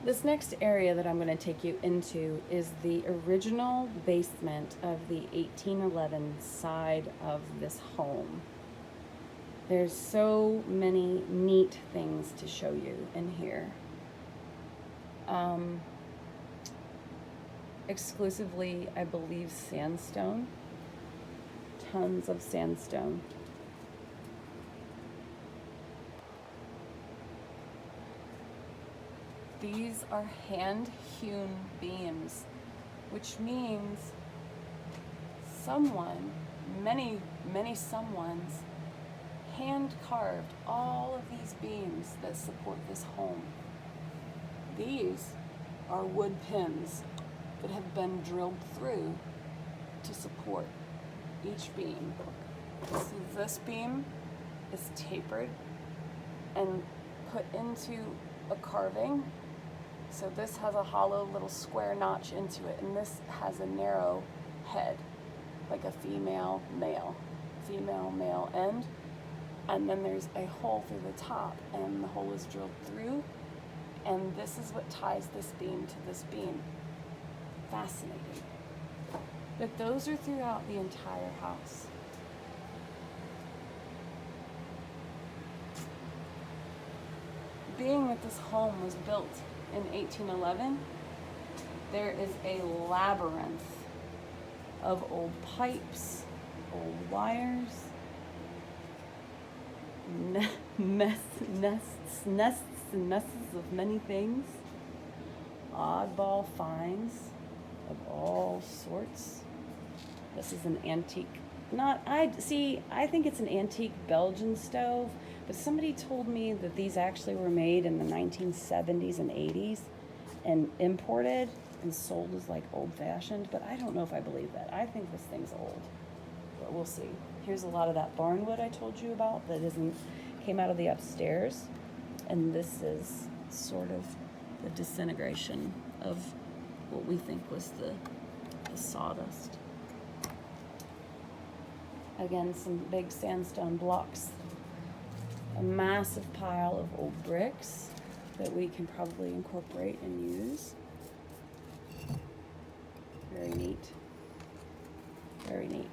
This next area that I'm going to take you into is the original basement of the 1811 side of this home. There's so many neat things to show you in here. Exclusively, I believe, sandstone. Tons of sandstone. These are hand-hewn beams, which means someone, many someones, hand-carved all of these beams that support this home. These are wood pins that have been drilled through to support each beam. So this beam is tapered and put into a carving. So this has a hollow little square notch into it, and this has a narrow head, like a female, male end. And then there's a hole through the top, and the hole is drilled through, and this is what ties this beam to this beam. Fascinating. But those are throughout the entire house. Being that this home was built in 1811, there is a labyrinth of old pipes, old wires, nests and messes of many things, oddball finds of all sorts. This is an antique, I think it's an antique Belgian stove, but somebody told me that these actually were made in the 1970s and 80s and imported and sold as like old-fashioned, but I don't know if I believe that. I think this thing's old, but we'll see. Here's a lot of that barnwood I told you about that came out of the upstairs, and this is sort of the disintegration of what we think was the sawdust. Again, some big sandstone blocks. A massive pile of old bricks that we can probably incorporate and use. Very neat. Very neat.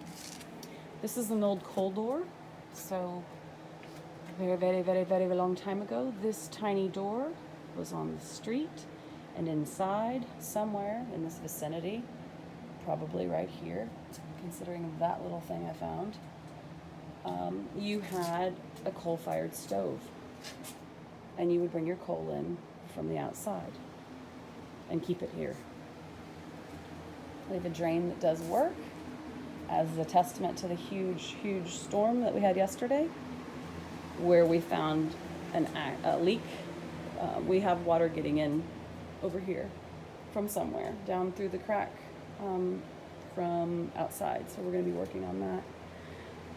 This is an old coal door. So very long time ago, this tiny door was on the street, and inside, somewhere in this vicinity, probably right here, considering that little thing I found, you had a coal-fired stove, and you would bring your coal in from the outside and keep it here. We have a drain that does work, as a testament to the huge storm that we had yesterday, where we found a leak. We have water getting in over here from somewhere, down through the crack from outside, so we're going to be working on that.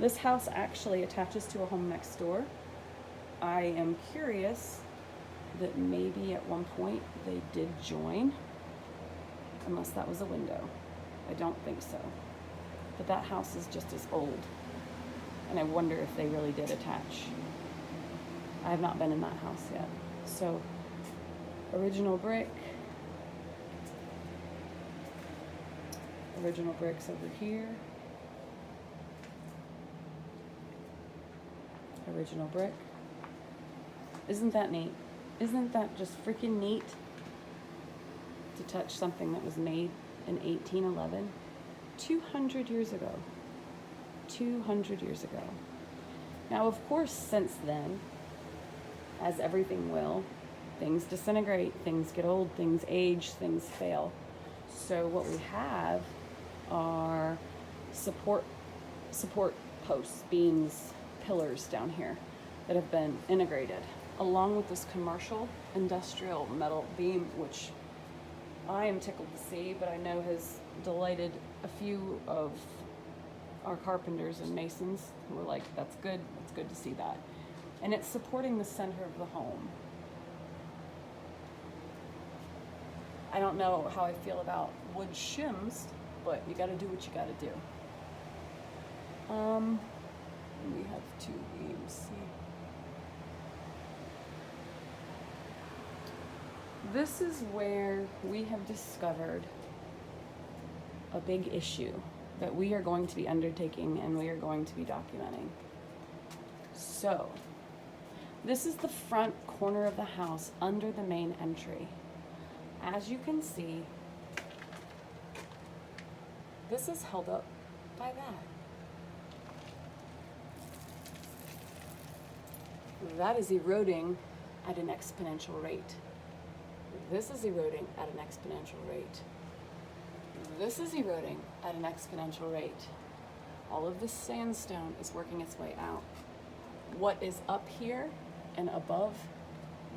This house actually attaches to a home next door. I am curious that maybe at one point they did join, unless that was a window. I don't think so. But that house is just as old, and I wonder if they really did attach. I have not been in that house yet. So, original bricks over here. Original brick. Isn't that neat? Isn't that just freaking neat to touch something that was made in 1811? 200 years ago. 200 years ago. Now, of course, since then, as everything will, things disintegrate, things get old, things age, things fail. So what we have are support posts, beams, pillars down here that have been integrated, along with this commercial industrial metal beam, which I am tickled to see, but I know has delighted a few of our carpenters and masons who were like, that's good to see that. And it's supporting the center of the home. I don't know how I feel about wood shims, but you gotta do what you gotta do. We have two beams. this is where we have discovered a big issue that we are going to be undertaking and we are going to be documenting. So, this is the front corner of the house under the main entry. As you can see, this is held up by that. That is eroding at an exponential rate. This is eroding at an exponential rate. This is eroding at an exponential rate. All of this sandstone is working its way out. What is up here and above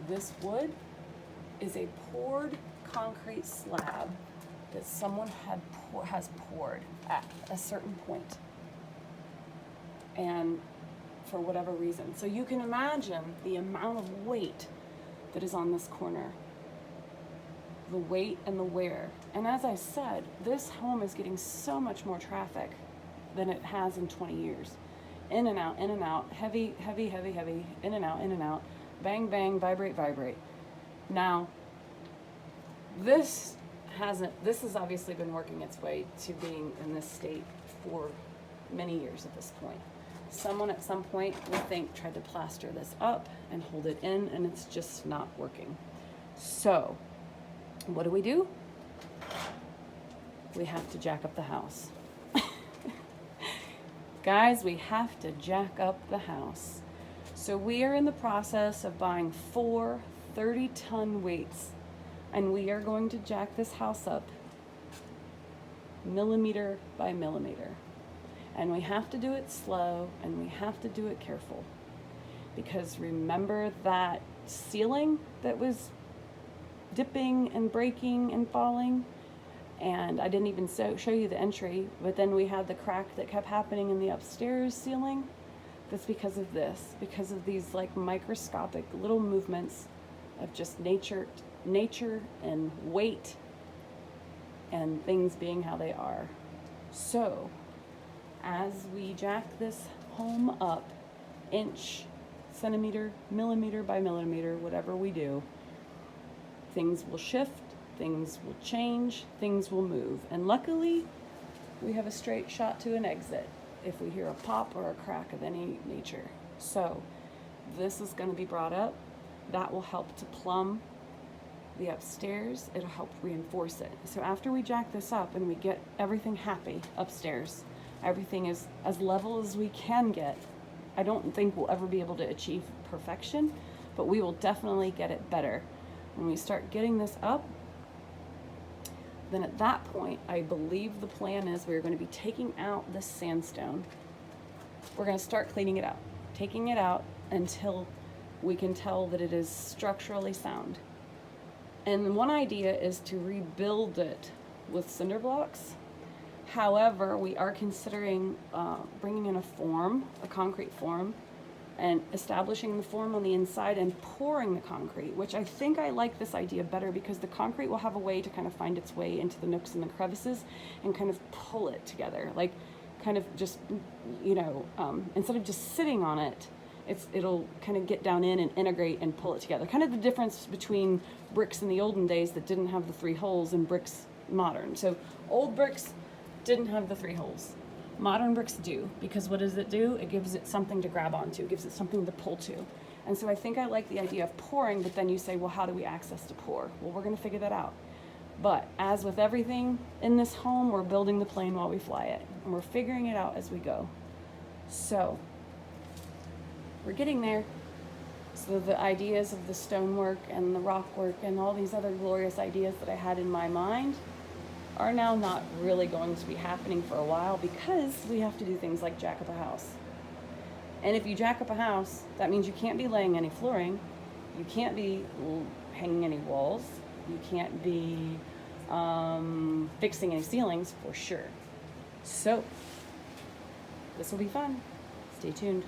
this wood is a poured concrete slab that someone has poured at a certain point, and for whatever reason. So you can imagine the amount of weight that is on this corner, the weight and the wear. And as I said, this home is getting so much more traffic than it has in 20 years. In and out, heavy, heavy, heavy, heavy, in and out, bang, bang, vibrate, vibrate. Now, this has obviously been working its way to being in this state for many years at this point. Someone at some point, we think, tried to plaster this up and hold it in, and it's just not working. So, what do? We have to jack up the house. Guys, we have to jack up the house. So we are in the process of buying 4 30-ton weights, and we are going to jack this house up millimeter by millimeter. And we have to do it slow, and we have to do it careful. Because remember that ceiling that was dipping and breaking and falling? And I didn't even show you the entry, but then we had the crack that kept happening in the upstairs ceiling. That's because of this, because of these like microscopic little movements of just nature and weight and things being how they are. So, as we jack this home up inch, centimeter, millimeter by millimeter, whatever we do, things will shift, things will change, things will move. And luckily, we have a straight shot to an exit if we hear a pop or a crack of any nature. So this is going to be brought up. That will help to plumb the upstairs. It'll help reinforce it. So after we jack this up and we get everything happy upstairs, everything is as level as we can get. I don't think we'll ever be able to achieve perfection, but we will definitely get it better. When we start getting this up, then at that point, I believe the plan is we're going to be taking out this sandstone. We're going to start cleaning it out, taking it out until we can tell that it is structurally sound. And one idea is to rebuild it with cinder blocks. However, we are considering bringing in a concrete form, and establishing the form on the inside and pouring the concrete, which I think I like this idea better because the concrete will have a way to kind of find its way into the nooks and the crevices and kind of pull it together. Like kind of just, instead of just sitting on it, it'll kind of get down in and integrate and pull it together. Kind of the difference between bricks in the olden days that didn't have the 3 holes and bricks modern. So old bricks didn't have the 3 holes. Modern bricks do, because what does it do? It gives it something to grab onto, it gives it something to pull to. And so I think I like the idea of pouring, but then you say, well, how do we access to pour? Well, we're going to figure that out. But as with everything in this home, we're building the plane while we fly it, and we're figuring it out as we go. So we're getting there. So the ideas of the stonework and the rock work and all these other glorious ideas that I had in my mind are now not really going to be happening for a while because we have to do things like jack up a house. And if you jack up a house, that means you can't be laying any flooring, you can't be hanging any walls, you can't be fixing any ceilings for sure. So, this will be fun. Stay tuned.